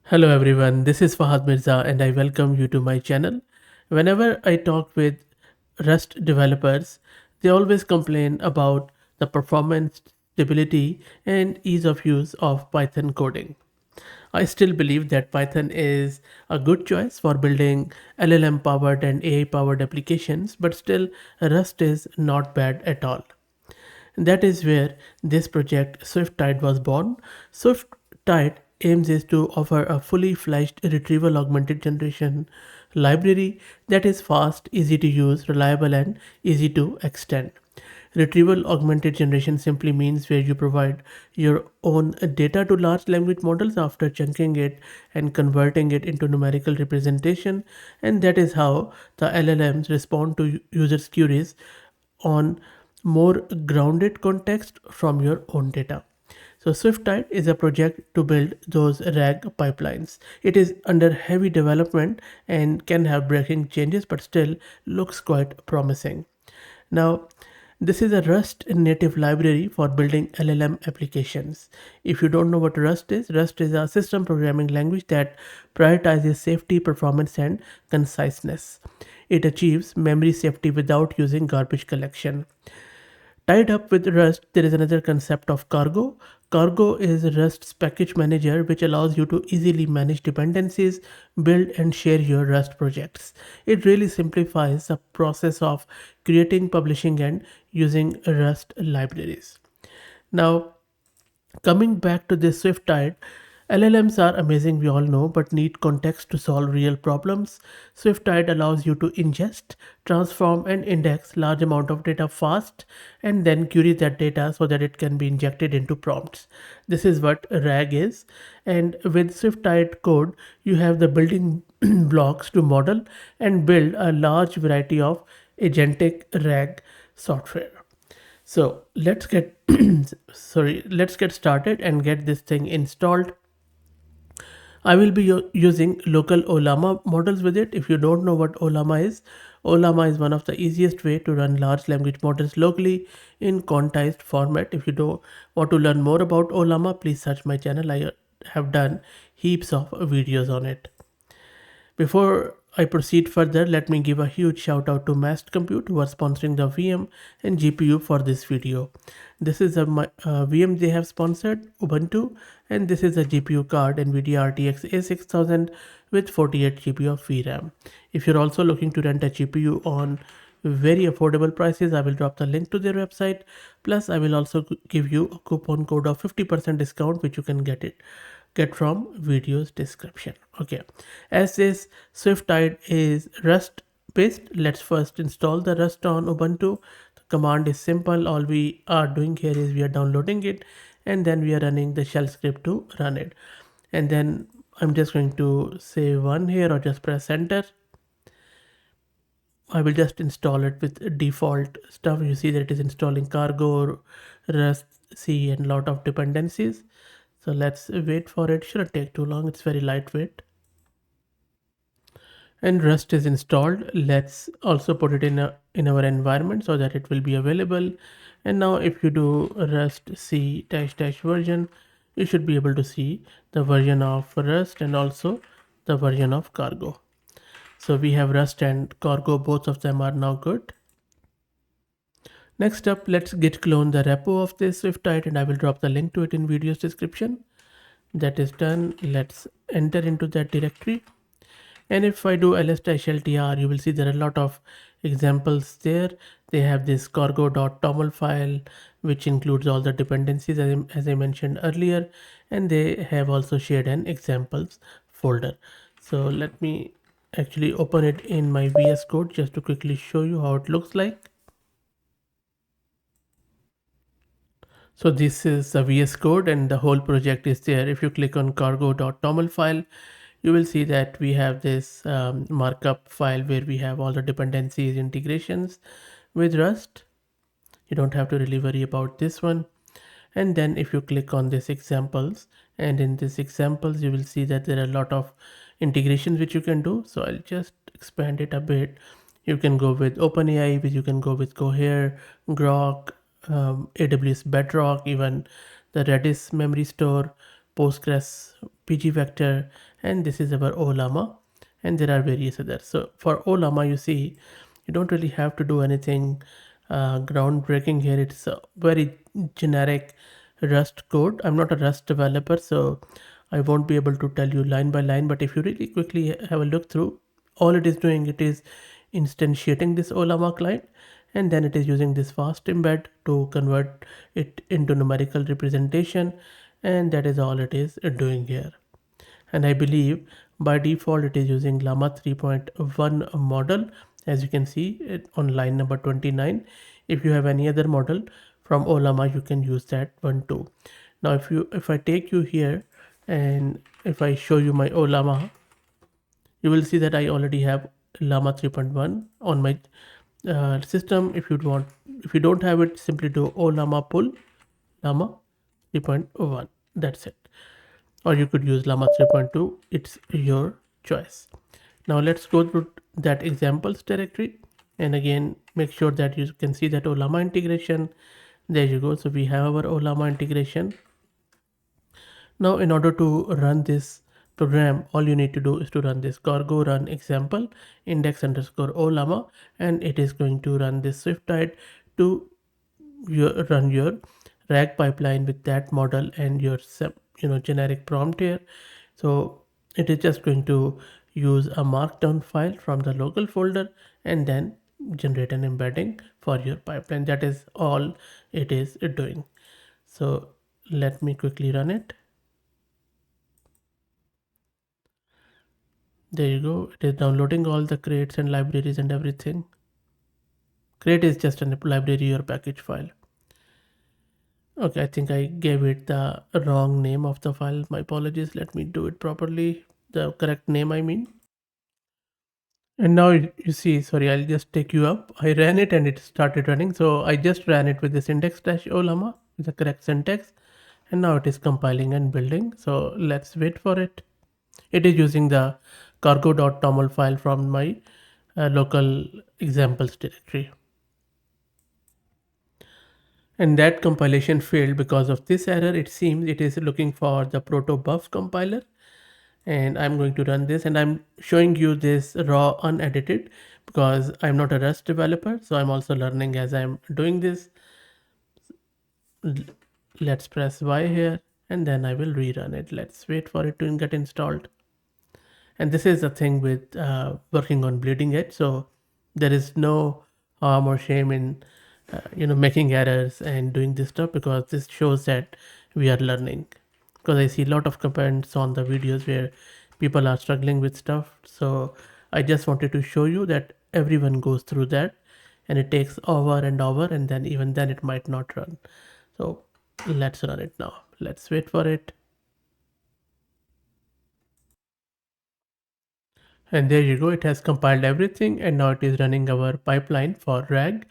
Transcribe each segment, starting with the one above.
Hello everyone, this is Fahad Mirza and I welcome you to my channel. Whenever I talk with Rust developers, they always complain about the performance, stability, and ease of use of Python coding. I still believe that Python is a good choice for building LLM powered and AI powered applications, but still Rust is not bad at all. That is where this project Swiftide was born. Swiftide aims is to offer a fully fledged retrieval augmented generation library that is fast, easy to use, reliable, and easy to extend. Retrieval augmented generation simply means where you provide your own data to large language models after chunking it and converting it into numerical representation, and that is how the LLMs respond to users' queries on more grounded context from your own data. So Swiftide is a project to build those RAG pipelines. It is under heavy development and can have breaking changes, but still looks quite promising. Now, this is a Rust native library for building LLM applications. If you don't know what Rust is a system programming language that prioritizes safety, performance, and conciseness. It achieves memory safety without using garbage collection. Tied up with Rust, there is another concept of cargo. Cargo is Rust's package manager, which allows you to easily manage dependencies, build and share your Rust projects. It really simplifies the process of creating, publishing, and using Rust libraries. Now, coming back to this Swiftide, LLMs are amazing, we all know, but need context to solve real problems. Swiftide allows you to ingest, transform, and index large amount of data fast, and then query that data so that it can be injected into prompts. This is what RAG is, and with Swiftide code, you have the building blocks to model and build a large variety of agentic RAG software. So let's get started and get this thing installed. I will be using local Ollama models with it. If you don't know what Ollama is one of the easiest way to run large language models locally in quantized format. If you don't want to learn more about Ollama, please search my channel. I have done heaps of videos on it. Before I proceed further, let me give a huge shout out to Mast Compute who are sponsoring the VM and GPU for this video. This is a VM they have sponsored, Ubuntu, and this is a GPU card NVIDIA RTX A6000 with 48 GB of VRAM. If you're also looking to rent a GPU on very affordable prices, I will drop the link to their website. Plus, I will also give you a coupon code of 50% discount which you can get from video's description. Okay, as this Swiftide is Rust based, let's first install the Rust on Ubuntu. The command is simple. All we are doing here is we are downloading it and then we are running the shell script to run it. And then I'm just going to say one here or just press enter. I will just install it with default stuff. You see that it is installing cargo, Rust, C, and lot of dependencies. So let's wait for it. Shouldn't take too long. It's very lightweight. And Rust is installed. Let's also put it in our environment so that it will be available. And now if you do Rust C dash dash version, you should be able to see the version of Rust and also the version of cargo. So we have Rust and cargo, both of them are now good. Next up, let's git clone the repo of this Swiftide and I will drop the link to it in video's description. That is done. Let's enter into that directory. And if I do ls-ltr, you will see there are a lot of examples there. They have this cargo.toml file, which includes all the dependencies as I mentioned earlier. And they have also shared an examples folder. So let me actually open it in my VS Code just to quickly show you how it looks like. So this is the VS Code and the whole project is there. If you click on cargo.toml file, you will see that we have this markup file where we have all the dependencies, integrations with Rust. You don't have to really worry about this one. And then if you click on this examples, and in this examples, you will see that there are a lot of integrations which you can do. So I'll just expand it a bit. You can go with OpenAI, which you can go with Cohere, Grok, AWS Bedrock, even the Redis memory store, Postgres PG vector, and this is our Ollama, and there are various others. So for Ollama, you see, you don't really have to do anything groundbreaking here. It's a very generic Rust code. I'm not a Rust developer, so I won't be able to tell you line by line. But if you really quickly have a look through, all it is doing, it is instantiating this Ollama client, and then it is using this fast embed to convert it into numerical representation, and that is all it is doing here. And I believe by default it is using Llama 3.1 model, as you can see it on line number 29. If you have any other model from Ollama, you can use that one too. Now if I take you here and if I show you my Ollama, you will see that I already have Llama 3.1 on my system. If you don't have it, simply do Ollama pull Llama 3.1. That's it. Or you could use Llama 3.2. It's your choice. Now let's go through that examples directory, and again make sure that you can see that Ollama integration. There you go. So we have our Ollama integration. Now in order to run this program, all you need to do is to run this cargo run example index underscore Ollama, and it is going to run this Swiftide to run your RAG pipeline with that model and your generic prompt here. So it is just going to use a markdown file from the local folder and then generate an embedding for your pipeline. That is all it is doing. So let me quickly run it. There you go. It is downloading all the crates and libraries and everything. Crate is just a library or package file. Okay, I think I gave it the wrong name of the file. My apologies. Let me do it properly. The correct name, I mean. And now you see, sorry, I'll just take you up. I ran it and it started running. So I just ran it with this index dash Ollama with the correct syntax. And now it is compiling and building. So let's wait for it. It is using the cargo.toml file from my local examples directory. And that compilation failed because of this error. It seems it is looking for the protobuf compiler, and I'm going to run this, and I'm showing you this raw unedited because I'm not a Rust developer, so I'm also learning as I'm doing this. Let's press Y here, and then I will rerun it. Let's wait for it to get installed. And this is the thing with working on bleeding edge, so there is no harm or shame in making errors and doing this stuff, because this shows that we are learning. Because I see a lot of comments on the videos where people are struggling with stuff, so I just wanted to show you that everyone goes through that, and it takes over and over, and then even then it might not run. So let's run it now. Let's wait for it. And there you go, it has compiled everything, and now it is running our pipeline for RAG.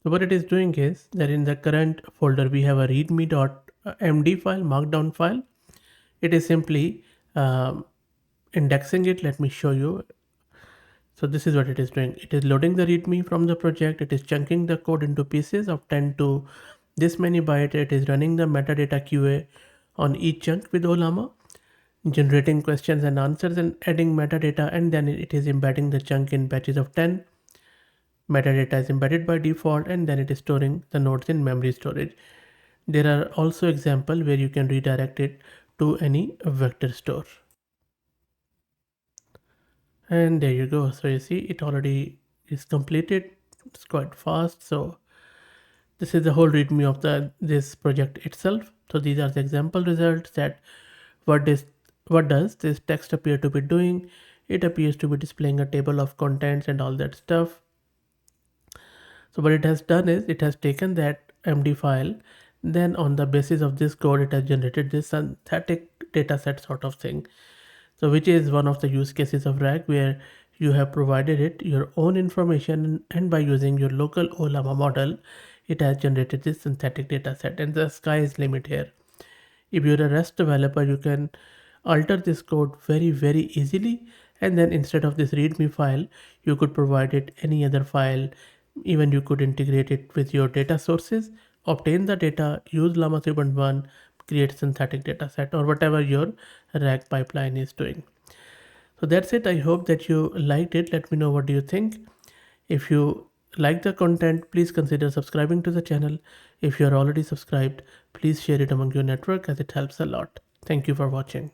So what it is doing is that in the current folder we have a readme.md file, markdown file. It is simply indexing it. Let me show you. So this is what it is doing. It is loading the readme from the project. It is chunking the code into pieces of 10 to this many byte. It is running the metadata QA on each chunk with Ollama, generating questions and answers and adding metadata, and then it is embedding the chunk in batches of 10. Metadata is embedded by default, and then it is storing the nodes in memory storage. There are also examples where you can redirect it to any vector store. And there you go. So you see it already is completed. It's quite fast. So this is the whole readme of this project itself. So these are the example results that what does this text appear to be doing. It appears to be displaying a table of contents and all that stuff. So what it has done is it has taken that MD file, then on the basis of this code it has generated this synthetic data set sort of thing. So which is one of the use cases of RAG, where you have provided it your own information, and by using your local Ollama model it has generated this synthetic data set, and the sky is limit here. If you're a Rust developer, you can alter this code very easily, and then instead of this readme file you could provide it any other file. Even you could integrate it with your data sources, obtain the data, use Llama 3.1 create synthetic data set or whatever your RAG pipeline is doing. So that's it. I hope that you liked it. Let me know what do you think. If you like the content, please consider subscribing to the channel. If you are already subscribed, please share it among your network as it helps a lot. Thank you for watching.